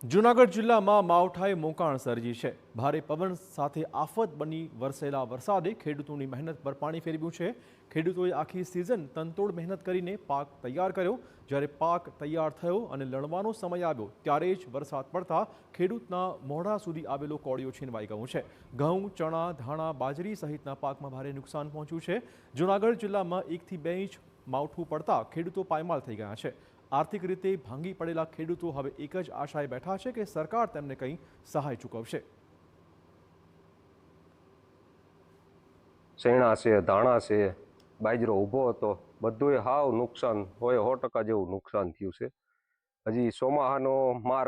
જૂનાગઢ જિલ્લામાં માવઠાએ મોકાણ સર્જી છે। ભારે પવન સાથે આફત બની વરસેલા વરસાદે ખેડૂતોની મહેનત પર પાણી ફેરવ્યું છે। ખેડૂતોએ આખી સિઝન તનતોડ મહેનત કરીને પાક તૈયાર કર્યો। જ્યારે પાક તૈયાર થયો અને લણવાનો સમય આવ્યો ત્યારે જ વરસાદ પડતા ખેડૂતના મોઢા સુધી આવેલો કોળિયો છીનવાઈ ગયો છે। ઘઉં, ચણા, ધાણા, બાજરી સહિતના પાકમાં ભારે નુકસાન પહોંચ્યું છે। જૂનાગઢ જિલ્લામાં 1 થી 2 ઇંચ માવઠું પડતા ખેડૂતો પાયમાલ થઈ ગયા છે। આર્થિક રીતે ભાંગી પડેલા ખેડૂતો હવે એક જ આશાએ બેઠા છે કે સરકાર તેમને કંઈ સહાય ચૂકવશે। શેણા છે, ધાણા છે, બાજરો ઊભો હતો, બધુંય હાવ નુકસાન હોય 100% જેવું નુકસાન થયું છે। હજી ચોમાહાનો માર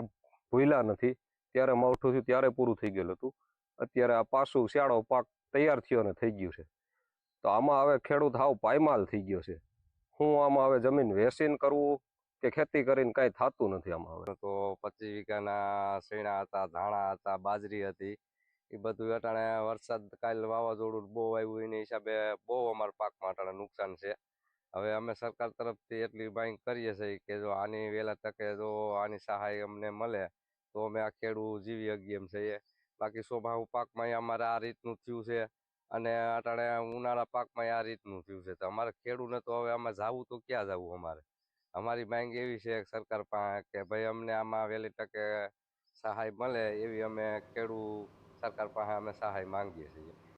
ભૂલ્યા નથી, ત્યારે માવઠું થયું ત્યારે પૂરું થઈ ગયેલું હતું। અત્યારે આ પાછું શિયાળો પાક તૈયાર થયો ને થઈ ગયું છે, તો આમાં હવે ખેડૂત હાવ પાયમાલ થઈ ગયો છે। હું આમાં હવે જમીન વેચીને કરવું કે ખેતી કરીને કાંઈ થતું નથી આમાં હવે। તો 25 વીઘાના શેણા હતા, ધાણા હતા, બાજરી હતી, એ બધું અટાણે વરસાદ કાલ વાવાઝોડું બહુ આવ્યું એના હિસાબે બહુ અમારા પાકમાં અટાણે નુકસાન છે। હવે અમે સરકાર તરફથી એટલી માંગ કરીએ છીએ કે જો આની વહેલા તકે જો આની સહાય અમને મળે તો અમે આ ખેડૂત જીવી શકીએ એમ છીએ। બાકી ચોમાસું પાકમાં અમારે આ રીતનું થયું છે અને અટાણે ઉનાળા પાકમાં આ રીતનું થયું છે, તો અમારે ખેડૂતને તો હવે આમાં જવું તો ક્યાં જવું અમારી માંગ એવી છે સરકાર પાસે કે ભાઈ અમને આમાં વહેલી તકે સહાય મળે એવી અમે ખેડૂત સરકાર પાસે અમે સહાય માંગીએ છીએ।